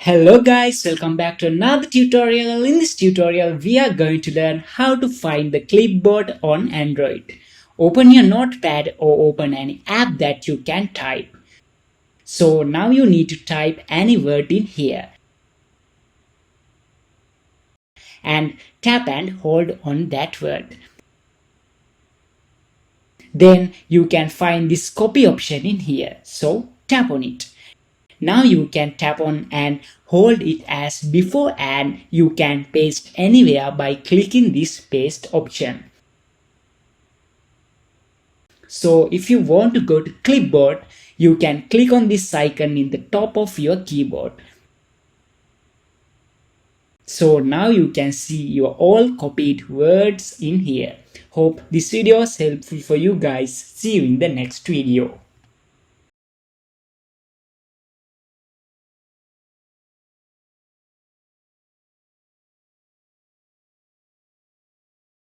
Hello guys, welcome back to another tutorial. In this tutorial, we are going to learn how to find the clipboard on Android. Open your notepad or open any app that you can type. So now you need to type any word in here and tap and hold on that word. Then you can find this copy option in here. So tap on it. Now you can tap on and hold it as before and you can paste anywhere by clicking this paste option. So if you want to go to clipboard, you can click on this icon in the top of your keyboard. So now you can see your all copied words in here. Hope this video is helpful for you guys. See you in the next video.